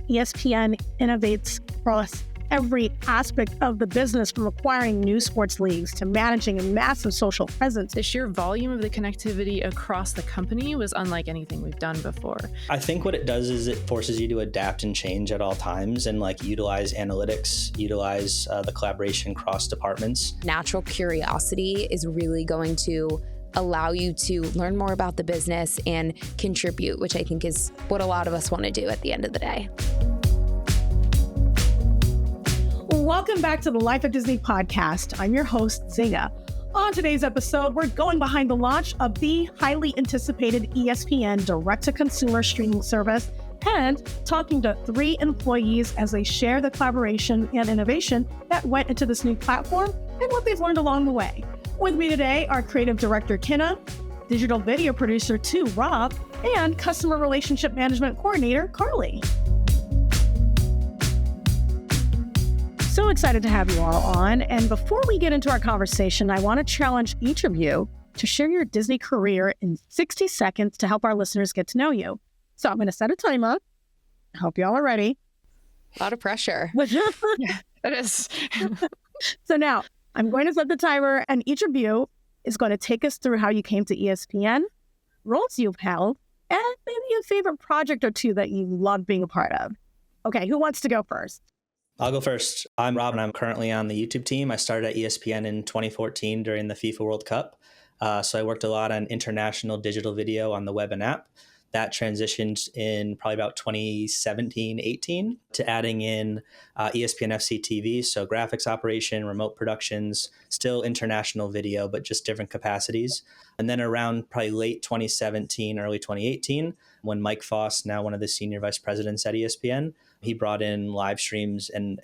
ESPN innovates across every aspect of the business, from acquiring new sports leagues to managing a massive social presence. The sheer volume of the connectivity across the company was unlike anything we've done before. I think what it does is it forces you to adapt and change at all times and utilize analytics, utilize the collaboration cross departments. Natural curiosity is really going to allow you to learn more about the business and contribute, which I think is what a lot of us want to do at the end of the day. Welcome back to the Life of Disney podcast. I'm your host, Nzinga. On today's episode, we're going behind the launch of the highly anticipated ESPN direct-to-consumer streaming service and talking to 3 employees as they share the collaboration and innovation that went into this new platform and what they've learned along the way. With me today are Creative Director Kynna, Digital Video Producer 2, Rob, and Customer Relationship Management Coordinator, Carly. So excited to have you all on. And before we get into our conversation, I want to challenge each of you to share your Disney career in 60 seconds to help our listeners get to know you. So I'm going to set a timer. I hope y'all are ready. A lot of pressure. Yeah, it is. So now I'm going to set the timer, and each of you is going to take us through how you came to ESPN, roles you've held, and maybe a favorite project or 2 that you love being a part of. Okay, who wants to go first? I'll go first. I'm Rob, and I'm currently on the YouTube team. I started at ESPN in 2014 during the FIFA World Cup. So I worked a lot on international digital video on the web and app. That transitioned in probably about 2017-18 to adding in ESPN FC TV, so graphics operation, remote productions, still international video, but just different capacities. And then around probably late 2017, early 2018, when Mike Foss, now one of the senior vice presidents at ESPN, he brought in live streams and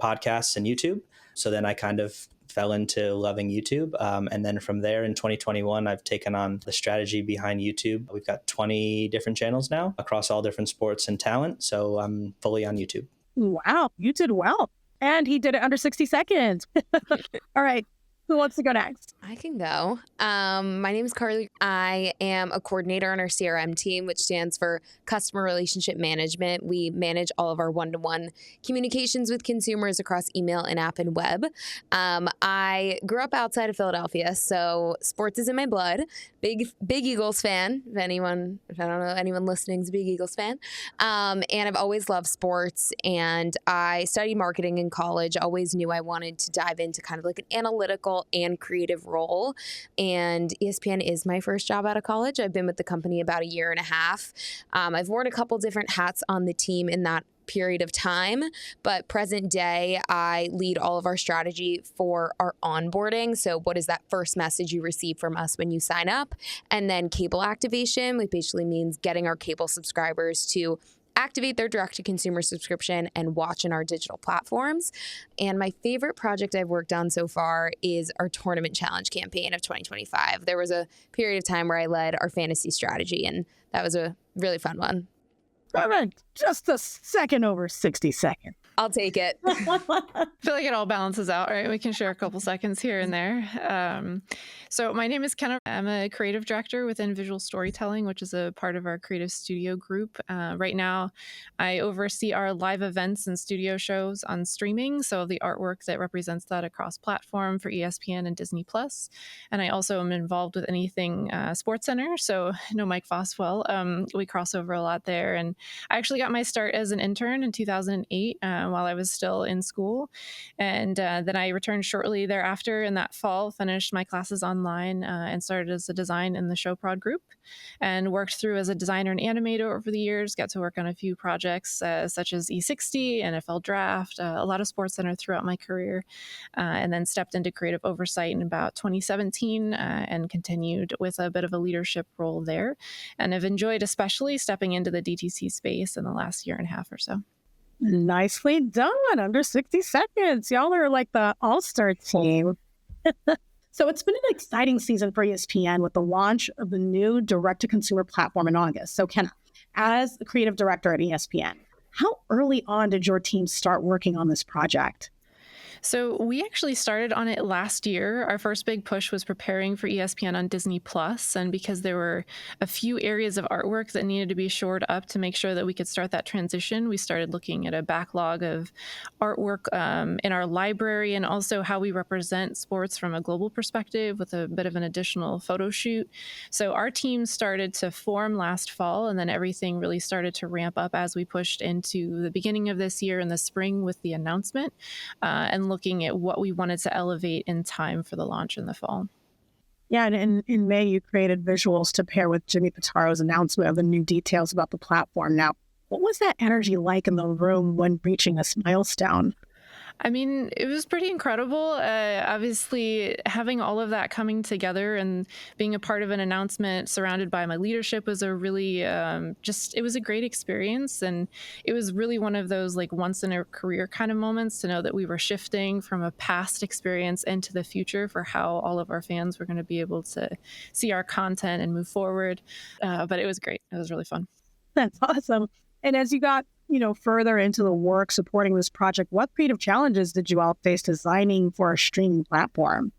podcasts and YouTube. So then I kind of fell into loving YouTube. And then from there in 2021, I've taken on the strategy behind YouTube. We've got 20 different channels now across all different sports and talent. So I'm fully on YouTube. Wow, you did well. And he did it under 60 seconds. All right. Who wants to go next? I can go. My name is Carly. I am a coordinator on our CRM team, which stands for Customer Relationship Management. We manage all of our one-to-one communications with consumers across email and app and web. I grew up outside of Philadelphia, so sports is in my blood. Big Eagles fan. If I don't know anyone listening is a big Eagles fan. And I've always loved sports, and I studied marketing in college. Always knew I wanted to dive into kind of like an analytical and creative role. And ESPN is my first job out of college. I've been with the company about 1.5 years. I've worn a couple different hats on the team in that period of time, but present day, I lead all of our strategy for our onboarding. So what is that first message you receive from us when you sign up? And then cable activation, which basically means getting our cable subscribers to activate their direct-to-consumer subscription and watch in our digital platforms. And my favorite project I've worked on so far is our tournament challenge campaign of 2025. There was a period of time where I led our fantasy strategy, and that was a really fun one. Perfect. Just a second over 60 seconds. I'll take it. I feel like it all balances out, right? We can share a couple seconds here and there. So my name is Kynna. I'm a creative director within visual storytelling, which is a part of our creative studio group. Right now, I oversee our live events and studio shows on streaming, so the artwork that represents that across platform for ESPN and Disney+. And I also am involved with anything SportsCenter, so I know Mike Foss well. We cross over a lot there. And I actually got my start as an intern in 2008 while I was still in school. And then I returned shortly thereafter in that fall, finished my classes online and started as a design in the show prod group and worked through as a designer and animator over the years, got to work on a few projects such as E60, NFL Draft, a lot of SportsCenter throughout my career, and then stepped into creative oversight in about 2017 and continued with a bit of a leadership role there. And I've enjoyed especially stepping into the DTC space in the last 1.5 years or so. Nicely done. Under 60 seconds. Y'all are like the all-star team. So it's been an exciting season for ESPN with the launch of the new direct-to-consumer platform in August. So Kynna, as the creative director at ESPN, how early on did your team start working on this project? So we actually started on it last year. Our first big push was preparing for ESPN on Disney Plus, and because there were a few areas of artwork that needed to be shored up to make sure that we could start that transition, we started looking at a backlog of artwork in our library, and also how we represent sports from a global perspective with a bit of an additional photo shoot. So our team started to form last fall, and then everything really started to ramp up as we pushed into the beginning of this year in the spring with the announcement. And looking at what we wanted to elevate in time for the launch in the fall. Yeah, and in May, you created visuals to pair with Jimmy Pitaro's announcement of the new details about the platform. Now, what was that energy like in the room when reaching this milestone? I mean, it was pretty incredible. Obviously, having all of that coming together and being a part of an announcement surrounded by my leadership was a really it was a great experience. And it was really one of those like once in a career kind of moments to know that we were shifting from a past experience into the future for how all of our fans were going to be able to see our content and move forward. But it was great. It was really fun. That's awesome. And as you got, further into the work supporting this project, what creative challenges did you all face designing for a streaming platform?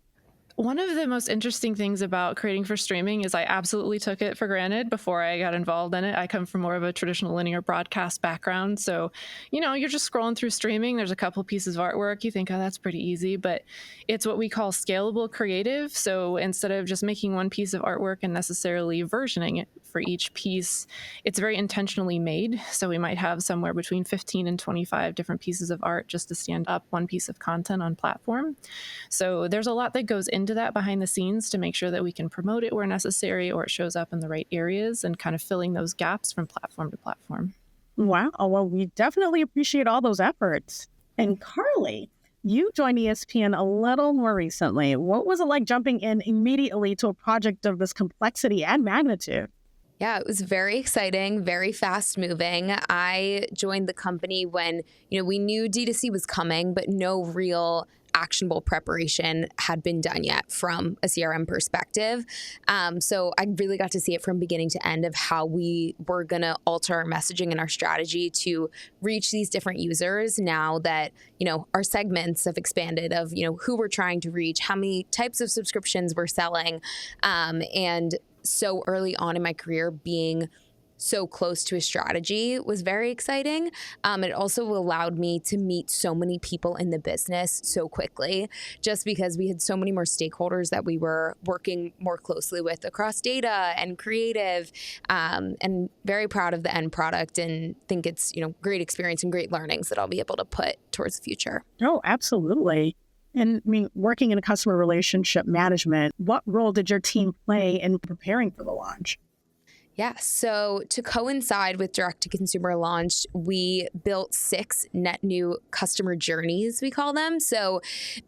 One of the most interesting things about creating for streaming is I absolutely took it for granted before I got involved in it. I come from more of a traditional linear broadcast background. So, you're just scrolling through streaming. There's a couple pieces of artwork. You think, oh, that's pretty easy. But it's what we call scalable creative. So instead of just making one piece of artwork and necessarily versioning it for each piece, it's very intentionally made. So we might have somewhere between 15 and 25 different pieces of art just to stand up one piece of content on platform. So there's a lot that goes into that behind the scenes to make sure that we can promote it where necessary or it shows up in the right areas and kind of filling those gaps from platform to platform. Wow. Well, we definitely appreciate all those efforts. And Carly, you joined ESPN a little more recently. What was it like jumping in immediately to a project of this complexity and magnitude? Yeah, it was very exciting, very fast moving. I joined the company when, we knew D2C was coming, but no real actionable preparation had been done yet from a CRM perspective. So I really got to see it from beginning to end of how we were going to alter our messaging and our strategy to reach these different users now that, our segments have expanded of, who we're trying to reach, how many types of subscriptions we're selling. And so early on in my career, being so close to a strategy was very exciting. It also allowed me to meet so many people in the business so quickly, just because we had so many more stakeholders that we were working more closely with across data and creative, and very proud of the end product and think it's, great experience and great learnings that I'll be able to put towards the future. Oh, absolutely. And working in customer relationship management, what role did your team play in preparing for the launch? Yeah, so to coincide with direct-to-consumer launch, we built 6 net new customer journeys, we call them. So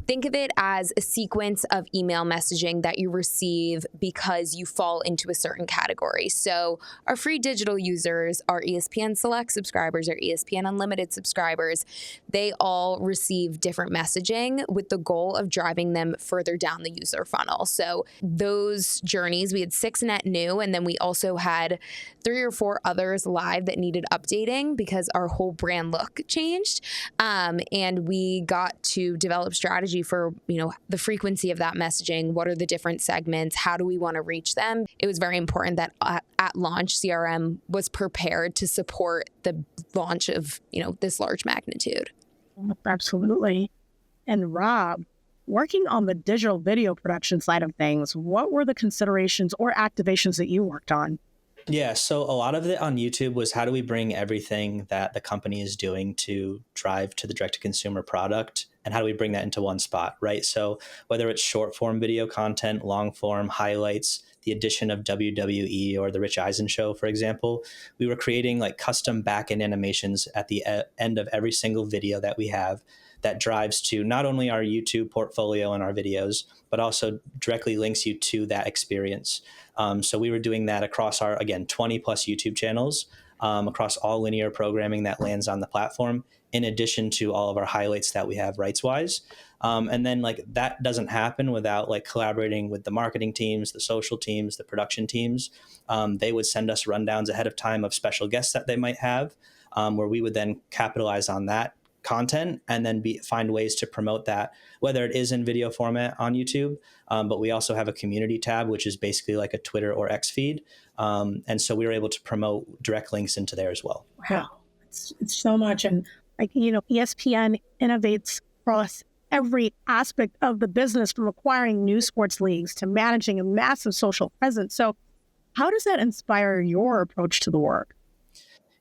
think of it as a sequence of email messaging that you receive because you fall into a certain category. So our free digital users, our ESPN Select subscribers, our ESPN Unlimited subscribers, they all receive different messaging with the goal of driving them further down the user funnel. So those journeys, we had 6 net new, and then we also had 3 or 4 others live that needed updating because our whole brand look changed. And we got to develop strategy for, the frequency of that messaging. What are the different segments? How do we want to reach them? It was very important that at launch, CRM was prepared to support the launch of, this large magnitude. Absolutely. And Rob, working on the digital video production side of things, what were the considerations or activations that you worked on? Yeah, so a lot of it on YouTube was how do we bring everything that the company is doing to drive to the direct-to-consumer product, and how do we bring that into one spot, right? So whether it's short-form video content, long-form highlights, the addition of WWE or the Rich Eisen show, for example, we were creating like custom back-end animations at the end of every single video that we have that drives to not only our YouTube portfolio and our videos, but also directly links you to that experience. So we were doing that across our, again, 20 plus YouTube channels, across all linear programming that lands on the platform, in addition to all of our highlights that we have rights-wise. And then like that doesn't happen without like collaborating with the marketing teams, the social teams, the production teams. They would send us rundowns ahead of time of special guests that they might have, where we would then capitalize on that content and then find ways to promote that, whether it is in video format on YouTube. But we also have a community tab, which is basically like a Twitter or X feed. And so we were able to promote direct links into there as well. Wow, it's so much. And ESPN innovates across every aspect of the business, from acquiring new sports leagues to managing a massive social presence. So how does that inspire your approach to the work?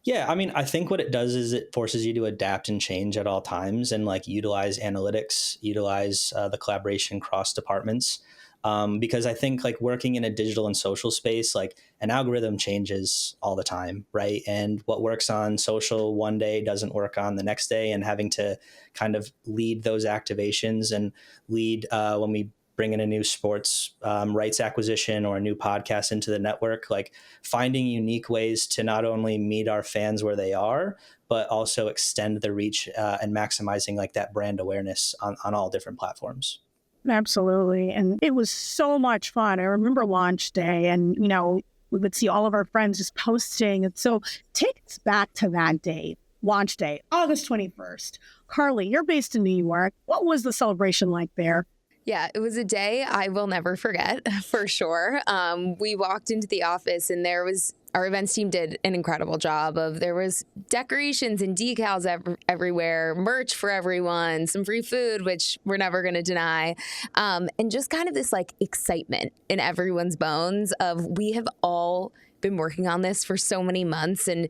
Yeah, I mean, I think what it does is it forces you to adapt and change at all times and like utilize analytics, utilize the collaboration cross departments. Because I think like working in a digital and social space, like an algorithm changes all the time, right? And what works on social one day doesn't work on the next day, and having to kind of lead those activations and lead when we bring in a new sports rights acquisition or a new podcast into the network, like finding unique ways to not only meet our fans where they are, but also extend the reach and maximizing like that brand awareness on all different platforms. Absolutely. And it was so much fun. I remember launch day, and, we would see all of our friends just posting. And so take us back to that day, launch day, August 21st. Carly, you're based in New York. What was the celebration like there? Yeah, it was a day I will never forget, for sure. We walked into the office, and our events team did an incredible job there was decorations and decals everywhere, merch for everyone, some free food, which we're never going to deny. And just kind of this like excitement in everyone's bones of, we have all been working on this for so many months. And,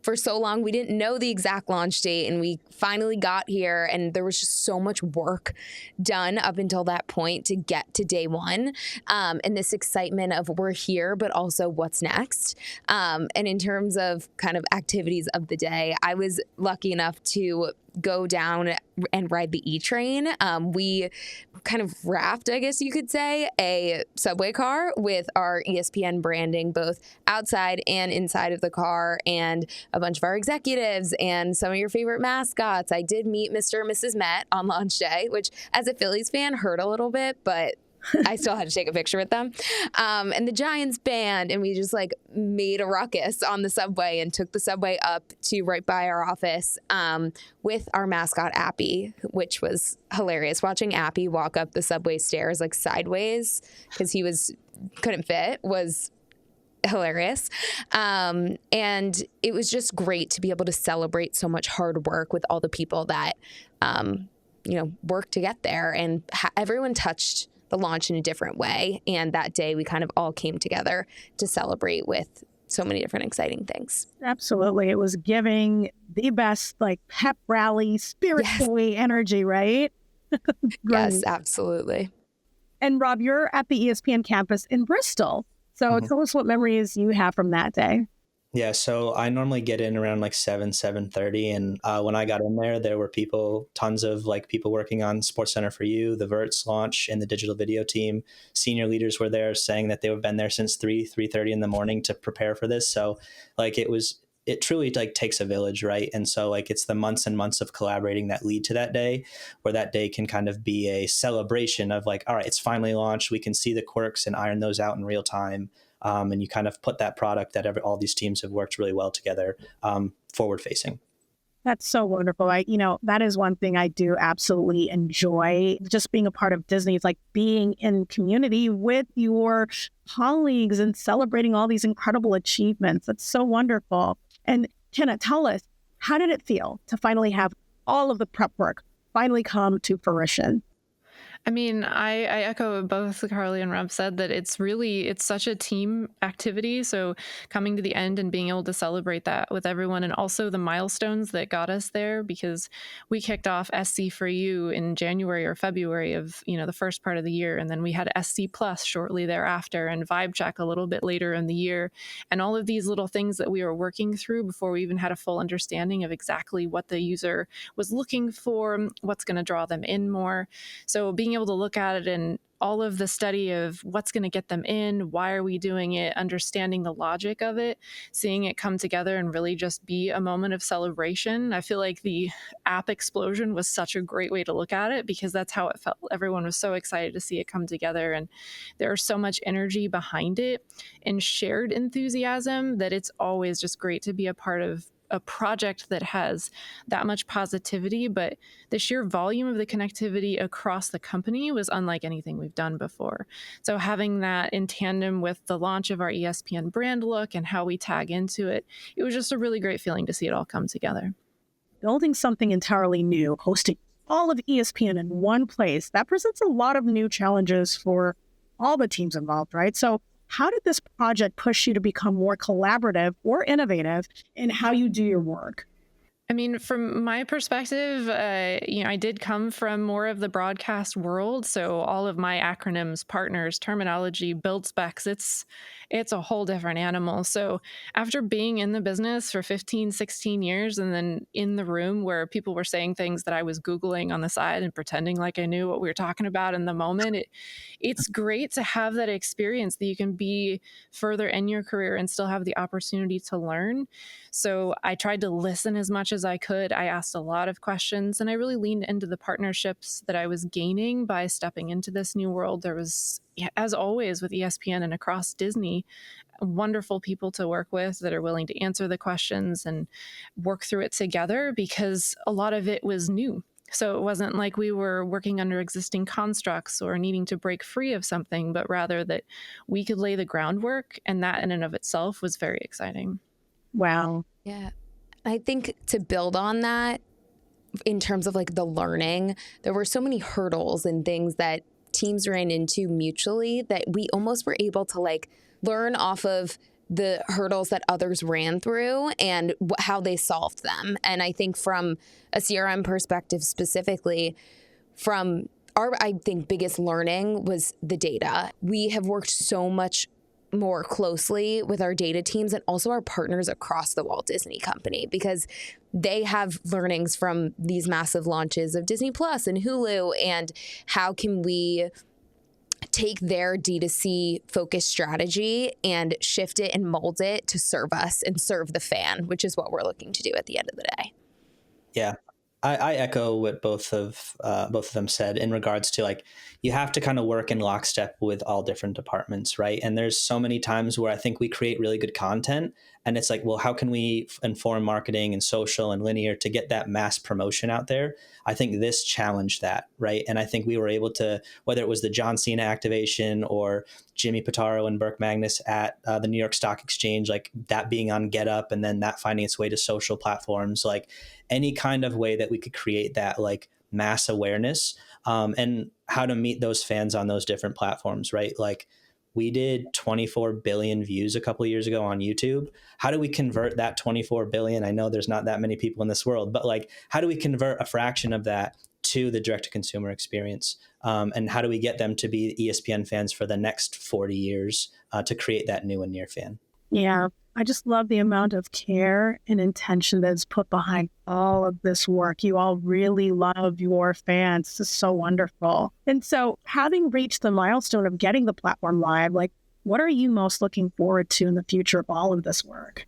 for so long, we didn't know the exact launch date, and we finally got here, and there was just so much work done up until that point to get to day one, and this excitement of we're here, but also what's next. And in terms of kind of activities of the day, I was lucky enough to go down and ride the E-train. We kind of wrapped, I guess you could say, a subway car with our ESPN branding, both outside and inside of the car, and a bunch of our executives and some of your favorite mascots. I did meet Mr. and Mrs. Met on launch day, which as a Phillies fan hurt a little bit, but I still had to take a picture with them. And the Giants band, and we just like made a ruckus on the subway and took the subway up to right by our office with our mascot Appy, which was hilarious. Watching Appy walk up the subway stairs like sideways because he couldn't fit was hilarious. And it was just great to be able to celebrate so much hard work with all the people that, worked to get there. And everyone touched the launch in a different way. And that day we kind of all came together to celebrate with so many different exciting things. Absolutely. It was giving the best like pep rally, spiritually energy, right? Yes, absolutely. And Rob, you're at the ESPN campus in Bristol. So tell us what memories you have from that day. Yeah, so I normally get in around like 7:30. And when I got in there were tons of like people working on SportsCenter for You, the Verts launch, and the digital video team. Senior leaders were there saying that they've been there since 3:30 in the morning to prepare for this. So like it truly like takes a village, right? And so like it's the months and months of collaborating that lead to that day, where that day can kind of be a celebration of like, all right, it's finally launched. We can see the quirks and iron those out in real time. And you kind of put that product that all these teams have worked really well together forward facing. That's so wonderful. That is one thing I do absolutely enjoy, just being a part of Disney. It's like being in community with your colleagues and celebrating all these incredible achievements. That's so wonderful. And Kynna, tell us, how did it feel to finally have all of the prep work finally come to fruition? I mean, I echo what both Carly and Rob said, that it's such a team activity. So coming to the end and being able to celebrate that with everyone, and also the milestones that got us there, because we kicked off SC for You in January or February of, the first part of the year. And then we had SC Plus shortly thereafter, and Vibe Check a little bit later in the year. And all of these little things that we were working through before we even had a full understanding of exactly what the user was looking for, what's going to draw them in more. So being able to look at it and all of the study of what's going to get them in, why are we doing it, understanding the logic of it, seeing it come together and really just be a moment of celebration. I feel like the app explosion was such a great way to look at it, because that's how it felt. Everyone was so excited to see it come together, and there's so much energy behind it and shared enthusiasm that it's always just great to be a part of a project that has that much positivity, but the sheer volume of the connectivity across the company was unlike anything we've done before. So having that in tandem with the launch of our ESPN brand look and how we tag into it, it was just a really great feeling to see it all come together. Building something entirely new, hosting all of ESPN in one place, that presents a lot of new challenges for all the teams involved, right? So how did this project push you to become more collaborative or innovative in how you do your work? I mean, from my perspective, I did come from more of the broadcast world. So all of my acronyms, partners, terminology, build specs, it's a whole different animal. So after being in the business for 15, 16 years, and then in the room where people were saying things that I was Googling on the side and pretending like I knew what we were talking about in the moment, it's great to have that experience that you can be further in your career and still have the opportunity to learn. So I tried to listen as much as I could. I asked a lot of questions, and I really leaned into the partnerships that I was gaining by stepping into this new world. There was, as always with ESPN and across Disney, wonderful people to work with that are willing to answer the questions and work through it together, because a lot of it was new. So it wasn't like we were working under existing constructs or needing to break free of something, but rather that we could lay the groundwork, and that in and of itself was very exciting. Wow. Yeah. I think to build on that, in terms of like the learning, there were so many hurdles and things that teams ran into mutually that we almost were able to like learn off of the hurdles that others ran through and how they solved them. And I think from a CRM perspective specifically, from our, I think, biggest learning was the data. We have worked so much more closely with our data teams and also our partners across the Walt Disney Company, because they have learnings from these massive launches of Disney Plus and Hulu, and how can we take their D2C focused strategy and shift it and mold it to serve us and serve the fan, which is what we're looking to do at the end of the day. Yeah. I echo what both of them said in regards to, like, you have to kind of work in lockstep with all different departments, right? And there's so many times where I think we create really good content, and it's like, well, how can we inform marketing and social and linear to get that mass promotion out there? I think this challenged that, right? And I think we were able to, whether it was the John Cena activation or Jimmy Pitaro and Burke Magnus at the New York Stock Exchange, like that being on Get Up and then that finding its way to social platforms, like any kind of way that we could create that like mass awareness, and how to meet those fans on those different platforms, right? Like we did 24 billion views a couple of years ago on YouTube. How do we convert that 24 billion? I know there's not that many people in this world, but like, how do we convert a fraction of that to the direct to consumer experience? And how do we get them to be ESPN fans for the next 40 years to create that new and near fan? Yeah. I just love the amount of care and intention that's put behind all of this work. You all really love your fans. This is so wonderful. And so having reached the milestone of getting the platform live, like, what are you most looking forward to in the future of all of this work?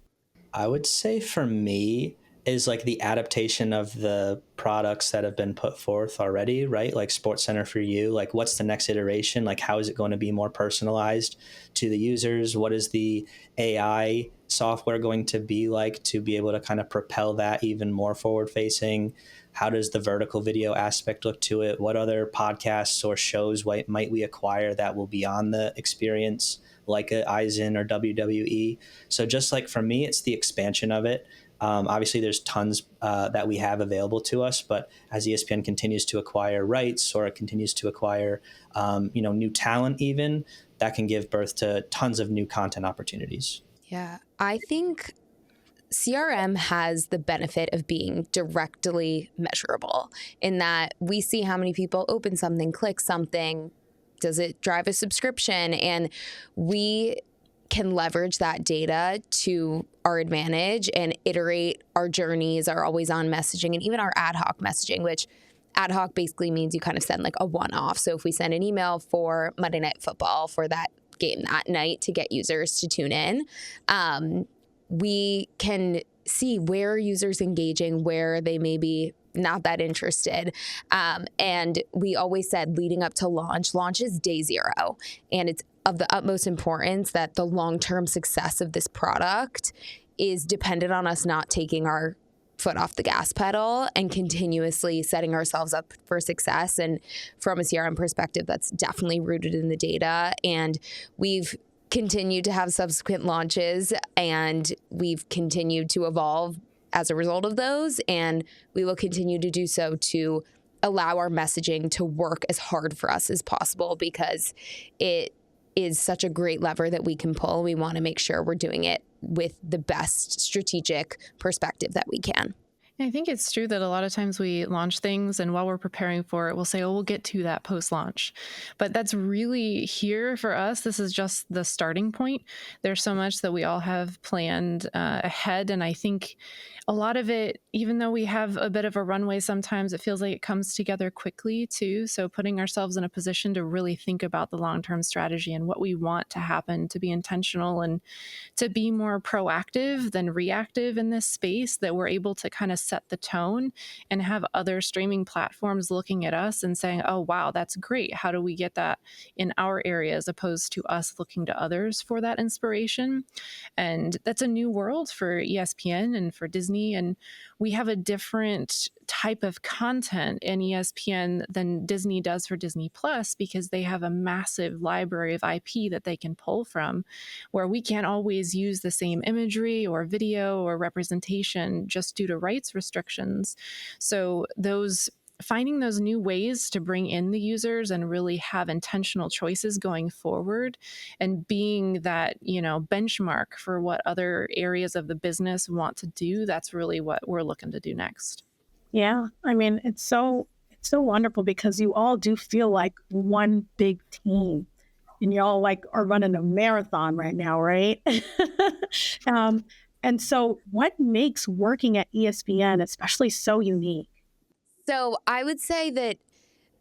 I would say for me is like the adaptation of the products that have been put forth already, right? Like SportsCenter for You, like what's the next iteration? Like how is it going to be more personalized to the users? What is the AI software going to be like to be able to kind of propel that even more forward facing? How does the vertical video aspect look to it? What other podcasts or shows might we acquire that will be on the experience, like a Eisen or WWE? So just like for me, it's the expansion of it. Obviously, there's tons that we have available to us, but as ESPN continues to acquire rights or it continues to acquire, new talent, even that can give birth to tons of new content opportunities. Yeah, I think CRM has the benefit of being directly measurable in that we see how many people open something, click something, does it drive a subscription, and we can leverage that data to our advantage and iterate our journeys, our always on messaging, and even our ad hoc messaging, which ad hoc basically means you kind of send like a one-off. So if we send an email for Monday Night Football for that game that night to get users to tune in, we can see where are users engaging, where they may be not that interested. And we always said leading up to launch is day zero. And it's of the utmost importance that the long-term success of this product is dependent on us not taking our foot off the gas pedal and continuously setting ourselves up for success. And from a CRM perspective, that's definitely rooted in the data. And we've continued to have subsequent launches, and we've continued to evolve as a result of those. And we will continue to do so to allow our messaging to work as hard for us as possible, because it is such a great lever that we can pull. We want to make sure we're doing it with the best strategic perspective that we can. I think it's true that a lot of times we launch things, and while we're preparing for it, we'll say, oh, we'll get to that post-launch. But that's really here for us. This is just the starting point. There's so much that we all have planned ahead. And I think a lot of it, even though we have a bit of a runway, sometimes it feels like it comes together quickly too. So putting ourselves in a position to really think about the long-term strategy and what we want to happen, to be intentional and to be more proactive than reactive in this space, that we're able to kind of set the tone and have other streaming platforms looking at us and saying, oh, wow, that's great. How do we get that in our area, as opposed to us looking to others for that inspiration? And that's a new world for ESPN and for Disney. And we have a different type of content in ESPN than Disney does for Disney Plus, because they have a massive library of IP that they can pull from, where we can't always use the same imagery or video or representation just due to rights restrictions. So finding those new ways to bring in the users and really have intentional choices going forward, and being that, benchmark for what other areas of the business want to do, that's really what we're looking to do next. Yeah. I mean, it's so wonderful, because you all do feel like one big team, and you all are running a marathon right now, right? And so what makes working at ESPN especially so unique? So I would say that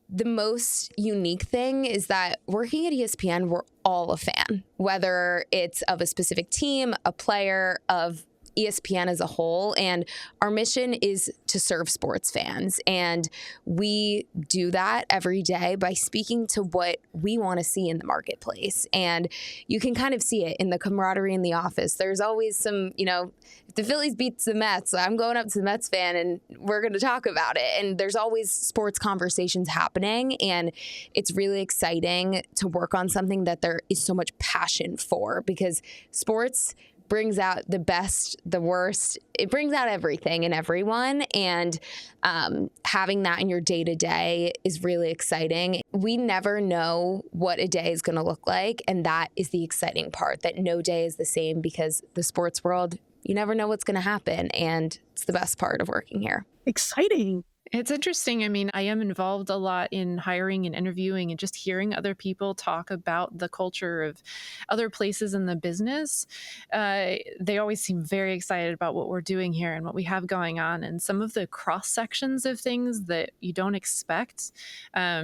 the most unique thing is that working at ESPN, we're all a fan, whether it's of a specific team, a player, of ESPN as a whole. And our mission is to serve sports fans. And we do that every day by speaking to what we want to see in the marketplace. And you can kind of see it in the camaraderie in the office. There's always some, if the Phillies beats the Mets, I'm going up to the Mets fan and we're going to talk about it. And there's always sports conversations happening. And it's really exciting to work on something that there is so much passion for, because sports brings out the best, the worst. It brings out everything and everyone. And having that in your day-to-day is really exciting. We never know what a day is going to look like. And that is the exciting part, that no day is the same, because the sports world, you never know what's going to happen. And it's the best part of working here. Exciting. It's interesting. I mean, I am involved a lot in hiring and interviewing and just hearing other people talk about the culture of other places in the business. They always seem very excited about what we're doing here and what we have going on, and some of the cross sections of things that you don't expect.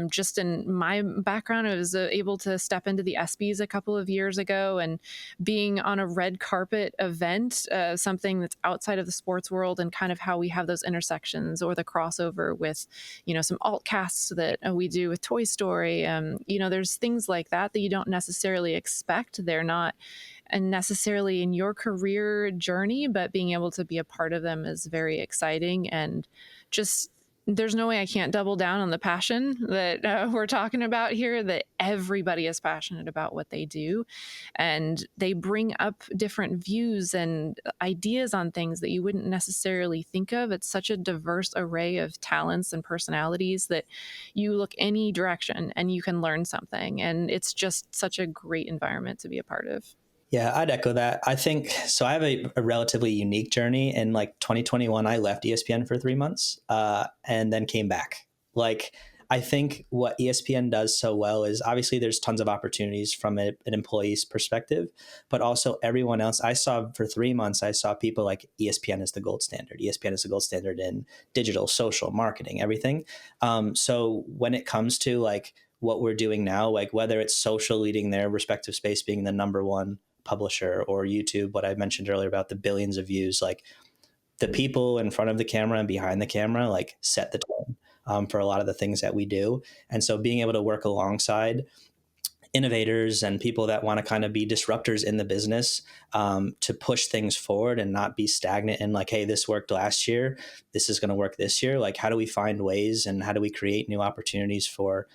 Just in my background, I was able to step into the ESPYs a couple of years ago, and being on a red carpet event, something that's outside of the sports world, and kind of how we have those intersections or the crossover with, some alt casts that we do with Toy Story. There's things like that you don't necessarily expect. They're not necessarily in your career journey, but being able to be a part of them is very exciting. And just, there's no way I can't double down on the passion that we're talking about here, that everybody is passionate about what they do. And they bring up different views and ideas on things that you wouldn't necessarily think of. It's such a diverse array of talents and personalities that you look any direction and you can learn something. And it's just such a great environment to be a part of. Yeah, I'd echo that. I think so. I have a relatively unique journey. In 2021, I left ESPN for 3 months and then came back. I think what ESPN does so well is, obviously there's tons of opportunities from an employee's perspective, but also everyone else. I saw for 3 months, I saw people like ESPN is the gold standard. ESPN is the gold standard in digital, social, marketing, everything. So when it comes to what we're doing now, whether it's social leading their respective space, being the number one publisher, or YouTube, what I mentioned earlier about the billions of views, the people in front of the camera and behind the camera set the tone for a lot of the things that we do. And so being able to work alongside innovators and people that want to kind of be disruptors in the business, to push things forward and not be stagnant and like, hey, this worked last year, this is going to work this year. Like, how do we find ways and how do we create new opportunities for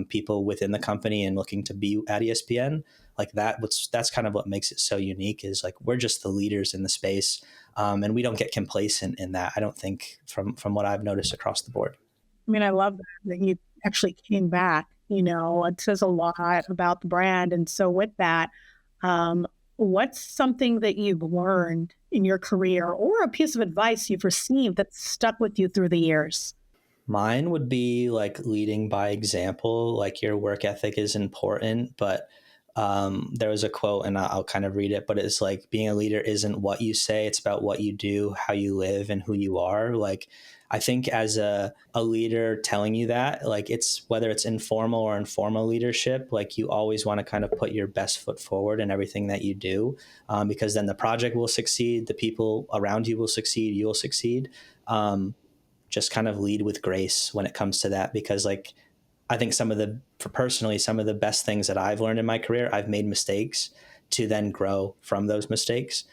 people within the company and looking to be at ESPN? Like that's kind of what makes it so unique, is like we're just the leaders in the space, and we don't get complacent in that. I don't think from what I've noticed across the board. I mean, I love that you actually came back. It says a lot about the brand. And so with that, what's something that you've learned in your career or a piece of advice you've received that stuck with you through the years? Mine would be like leading by example. Like, your work ethic is important, but there was a quote, and I'll kind of read it, but it's like, being a leader isn't what you say, it's about what you do, how you live, and who you are. Like, I think as a leader telling you that, like, it's whether it's informal or informal leadership, like, you always want to kind of put your best foot forward in everything that you do, because then the project will succeed, the people around you will succeed, you will succeed. Just kind of lead with grace when it comes to that, because like, I think some of the best things that I've learned in my career, I've made mistakes to then grow from those mistakes.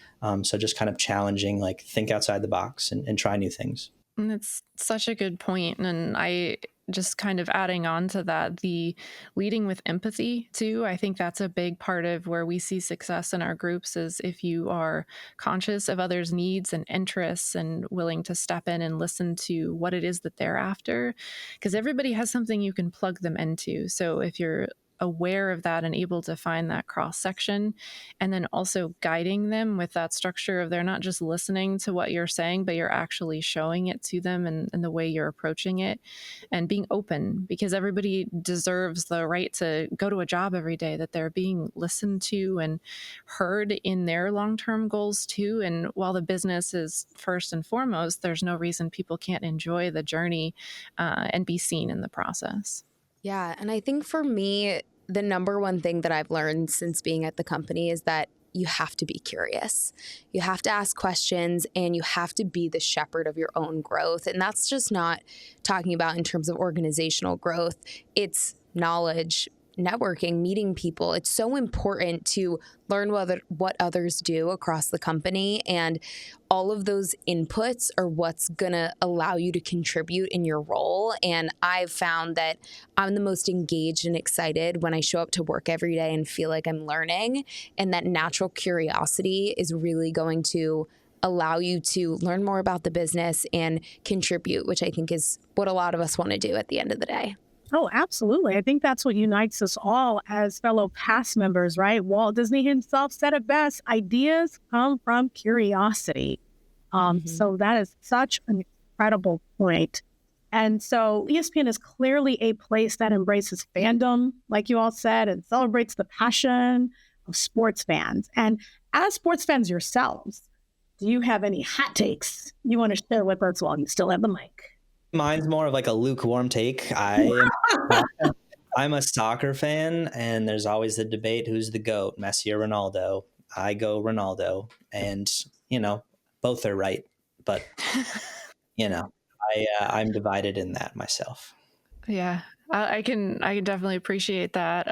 So just kind of challenging, like, think outside the box and try new things. And it's such a good point. And I just kind of adding on to that, the leading with empathy too. I think that's a big part of where we see success in our groups, is if you are conscious of others' needs and interests and willing to step in and listen to what it is that they're after, because everybody has something you can plug them into. So if you're aware of that and able to find that cross section, and then also guiding them with that structure of they're not just listening to what you're saying, but you're actually showing it to them and the way you're approaching it, and being open, because everybody deserves the right to go to a job every day that they're being listened to and heard in their long-term goals too. And while the business is first and foremost, there's no reason people can't enjoy the journey and be seen in the process. Yeah. And I think for me, the number one thing that I've learned since being at the company is that you have to be curious. You have to ask questions, and you have to be the shepherd of your own growth. And that's just not talking about in terms of organizational growth. It's knowledge, networking, meeting people. It's so important to learn what others do across the company, and all of those inputs are what's going to allow you to contribute in your role. And I've found that I'm the most engaged and excited when I show up to work every day and feel like I'm learning, and that natural curiosity is really going to allow you to learn more about the business and contribute, which I think is what a lot of us want to do at the end of the day. Oh, absolutely. I think that's what unites us all as fellow cast members, right? Walt Disney himself said it best: ideas come from curiosity. So that is such an incredible point. And so ESPN is clearly a place that embraces fandom, like you all said, and celebrates the passion of sports fans. And as sports fans yourselves, do you have any hot takes you want to share with us while you still have the mic? Mine's more of like a lukewarm take. I'm a soccer fan, and there's always the debate, who's the GOAT, Messi or Ronaldo? I go Ronaldo, and, both are right. But, I'm divided in that myself. Yeah, I can definitely appreciate that.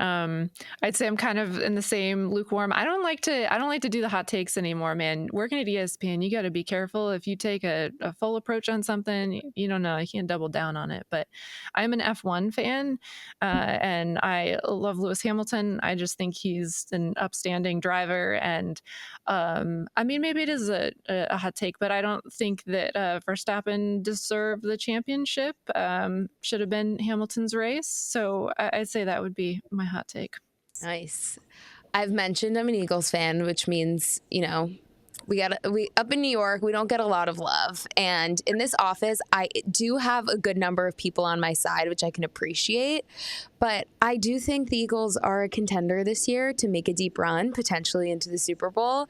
I'd say I'm kind of in the same lukewarm. I don't like to do the hot takes anymore, man. Working at ESPN, you got to be careful. If you take a full approach on something, you don't know, you can't double down on it. But I'm an F1 fan, and I love Lewis Hamilton. I just think he's an upstanding driver. And I mean, maybe it is a hot take, but I don't think that Verstappen deserved the championship. Should have been Hamilton's race. So I'd say that would be my hot take. Nice. I've mentioned I'm an Eagles fan, which means, we up in New York, we don't get a lot of love. And in this office, I do have a good number of people on my side, which I can appreciate. But I do think the Eagles are a contender this year to make a deep run, potentially into the Super Bowl.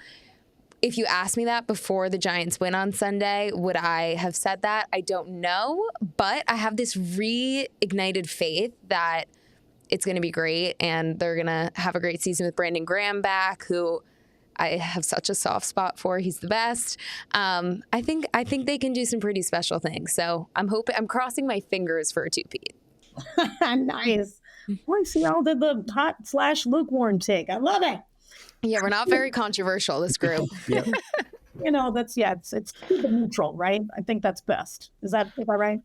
If you asked me that before the Giants win on Sunday, would I have said that? I don't know, but I have this reignited faith that it's going to be great, and they're going to have a great season with Brandon Graham back, who I have such a soft spot for. He's the best. I think they can do some pretty special things. So I'm crossing my fingers for a two-peat. Nice. I see y'all did the hot/lukewarm take. I love it. Yeah, we're not very controversial, this group. Yep. It's keep it neutral, right? I think that's best. Is that right?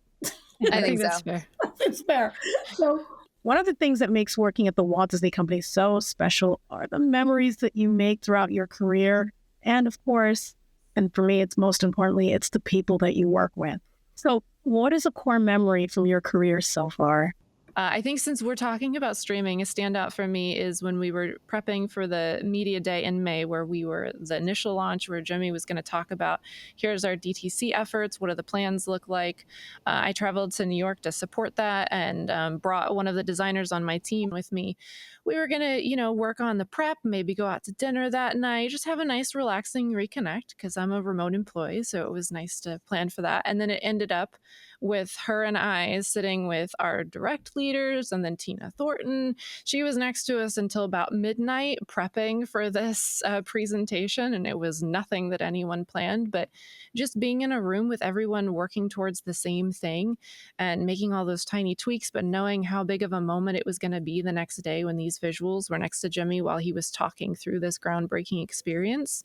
I think so. That's fair. It's fair. So one of the things that makes working at the Walt Disney Company so special are the memories that you make throughout your career. And of course, and for me, it's most importantly, it's the people that you work with. So what is a core memory from your career so far? I think since we're talking about streaming, a standout for me is when we were prepping for the media day in May, where we were the initial launch, where Jimmy was going to talk about, here's our DTC efforts, what do the plans look like? I traveled to New York to support that and brought one of the designers on my team with me. We were going to, work on the prep, maybe go out to dinner that night, just have a nice, relaxing reconnect, because I'm a remote employee, so it was nice to plan for that. And then it ended up with her and I sitting with our direct leaders, and then Tina Thornton. She was next to us until about midnight prepping for this presentation, and it was nothing that anyone planned, but just being in a room with everyone working towards the same thing and making all those tiny tweaks, but knowing how big of a moment it was going to be the next day when these visuals were next to Jimmy while he was talking through this groundbreaking experience.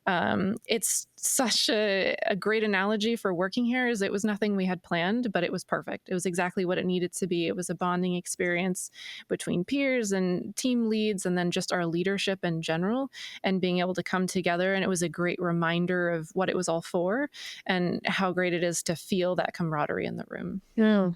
It's such a great analogy for working here, is it was nothing we had planned, but it was perfect. It was exactly what it needed to be. It was a bonding experience between peers and team leads, and then just our leadership in general, and being able to come together. And it was a great reminder of what it was all for and how great it is to feel that camaraderie in the room. Yeah,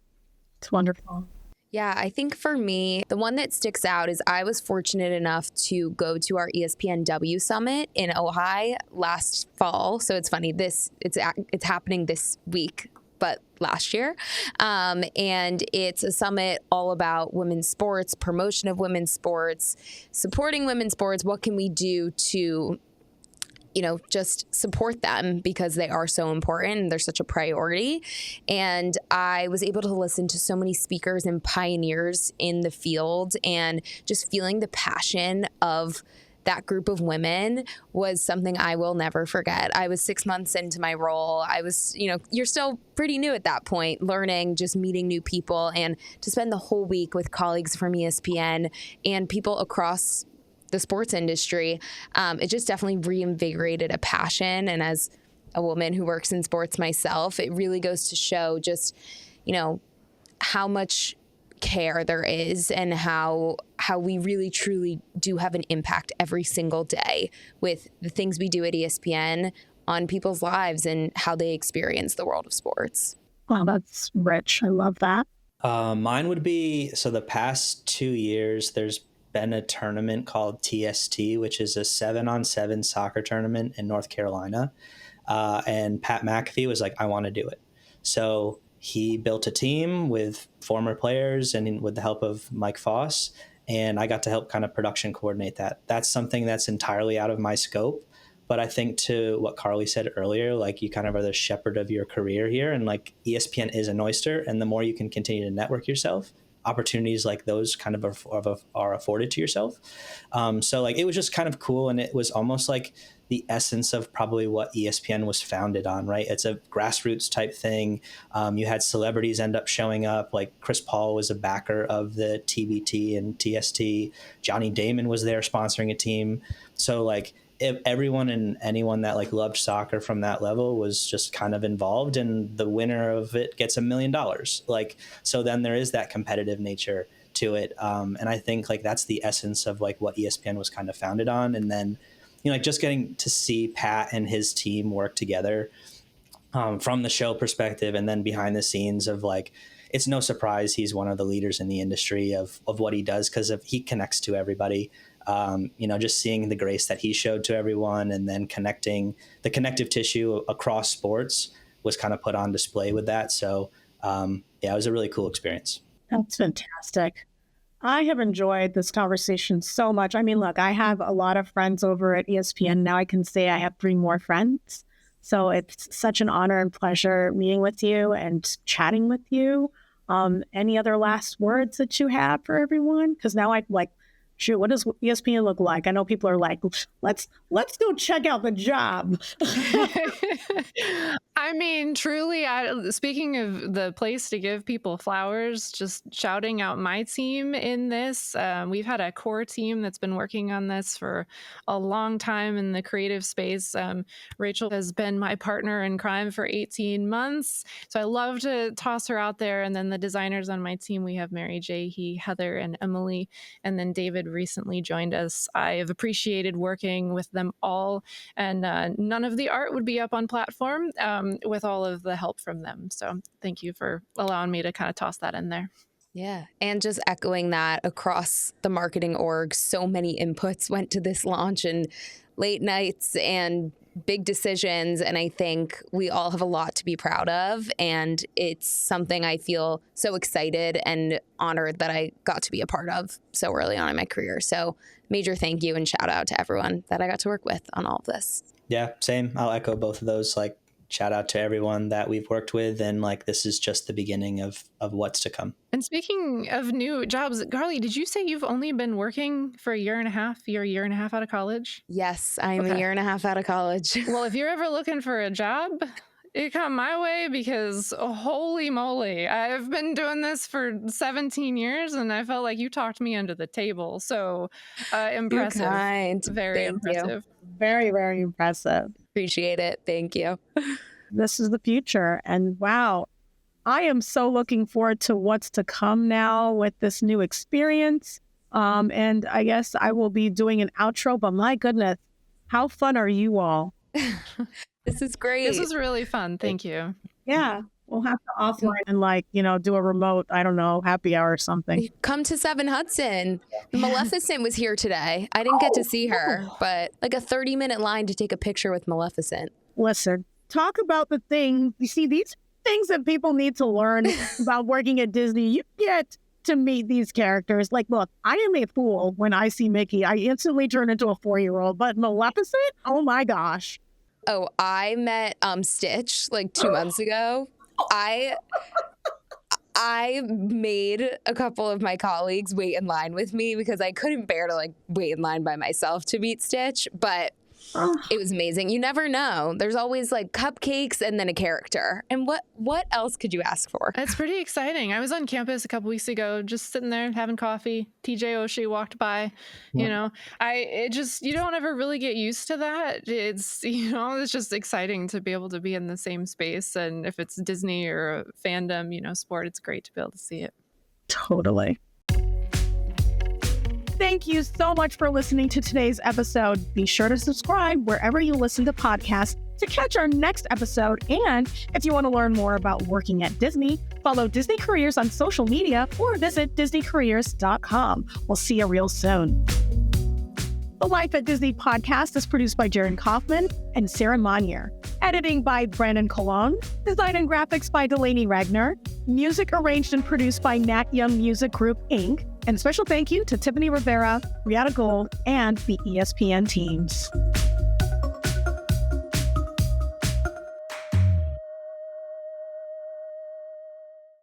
it's wonderful. Yeah, I think for me, the one that sticks out is I was fortunate enough to go to our ESPN W Summit in Ojai last fall. So it's funny, it's happening this week, but last year. And it's a summit all about women's sports, promotion of women's sports, supporting women's sports. What can we do to just support them, because they are so important and they're such a priority. And I was able to listen to so many speakers and pioneers in the field, and just feeling the passion of that group of women was something I will never forget. I was 6 months into my role. I was, you're still pretty new at that point, learning, just meeting new people, and to spend the whole week with colleagues from ESPN and people across the sports industry, it just definitely reinvigorated a passion. And as a woman who works in sports myself, it really goes to show just, how much care there is, and how we really truly do have an impact every single day with the things we do at ESPN on people's lives and how they experience the world of sports. Wow, that's rich. I love that. Mine would be, so the past 2 years, there's been a tournament called TST, which is a 7-on-7 soccer tournament in North Carolina. And Pat McAfee was like, I want to do it. So he built a team with former players and with the help of Mike Foss. And I got to help kind of production coordinate that. That's something that's entirely out of my scope. But I think to what Carly said earlier, like, you kind of are the shepherd of your career here. And like, ESPN is an oyster. And the more you can continue to network yourself, opportunities like those kind of are afforded to yourself. So like, it was just kind of cool. And it was almost like the essence of probably what ESPN was founded on, right? It's a grassroots type thing. You had celebrities end up showing up. Like Chris Paul was a backer of the TBT and TST. Johnny Damon was there sponsoring a team. So like, everyone and anyone that like loved soccer from that level was just kind of involved, and the winner of it gets $1 million. Like, so then there is that competitive nature to it. And I think like that's the essence of like what ESPN was kind of founded on. And then, like just getting to see Pat and his team work together from the show perspective, and then behind the scenes of like, it's no surprise he's one of the leaders in the industry of what he does, because he connects to everybody. Just seeing the grace that he showed to everyone, and then connecting the connective tissue across sports was kind of put on display with that. So it was a really cool experience. That's fantastic. I have enjoyed this conversation so much. I mean, look, I have a lot of friends over at ESPN. Now I can say I have 3 more friends. So it's such an honor and pleasure meeting with you and chatting with you. Any other last words that you have for everyone? Because now I shoot, what does ESPN look like? I know people are like, let's go check out the job. I mean, truly, speaking of the place to give people flowers, just shouting out my team in this. We've had a core team that's been working on this for a long time in the creative space. Rachel has been my partner in crime for 18 months. So I love to toss her out there. And then the designers on my team, we have Mary J, Heather, and Emily. And then David recently joined us. I have appreciated working with them all, and none of the art would be up on platform with all of the help from them. So thank you for allowing me to kind of toss that in there. Yeah. And just echoing that across the marketing org, so many inputs went to this launch and late nights and big decisions. And I think we all have a lot to be proud of. And it's something I feel so excited and honored that I got to be a part of so early on in my career. So major thank you and shout out to everyone that I got to work with on all of this. Yeah, same. I'll echo both of those. Like, shout out to everyone that we've worked with. And like, this is just the beginning of what's to come. And speaking of new jobs, Carly, did you say you've only been working for a year and a half? You're a year and a half out of college? Yes, I'm a year and a half out of college. Well, if you're ever looking for a job, it come my way, because holy moly, I've been doing this for 17 years and I felt like you talked me under the table. So impressive. You're kind. Very Thank impressive. you. Very, very impressive. Appreciate it. Thank you. This is the future. And wow, I am so looking forward to what's to come now with this new experience. And I guess I will be doing an outro, but my goodness, how fun are you all? This is great. This is really fun. Thank you. Yeah. We'll have to offline and do a remote, I don't know, happy hour or something. Come to 7 Hudson. Maleficent was here today. I didn't get to see her, but like a 30-minute line to take a picture with Maleficent. Listen, talk about the things. You see, these things that people need to learn about working at Disney. You get to meet these characters. Like, look, I am a fool when I see Mickey. I instantly turn into a 4-year-old. But Maleficent? Oh my gosh. Oh, I met Stitch like 2 months ago. I made a couple of my colleagues wait in line with me because I couldn't bear to wait in line by myself to meet Stitch, but it was amazing. You never know. There's always cupcakes and then a character. And what else could you ask for? It's pretty exciting. I was on campus a couple weeks ago, just sitting there having coffee. TJ Oshie walked by. You don't ever really get used to that. It's just exciting to be able to be in the same space. And if it's Disney or a fandom, sport, it's great to be able to see it. Totally. Thank you so much for listening to today's episode. Be sure to subscribe wherever you listen to podcasts to catch our next episode. And if you want to learn more about working at Disney, follow Disney Careers on social media or visit DisneyCareers.com. We'll see you real soon. The Life at Disney podcast is produced by Jaron Kaufman and Sarah Monier. Editing by Brandon Colon. Design and graphics by Delaney Ragnar. Music arranged and produced by Nat Young Music Group, Inc. And special thank you to Tiffany Rivera, Rihanna Gold, and the ESPN teams.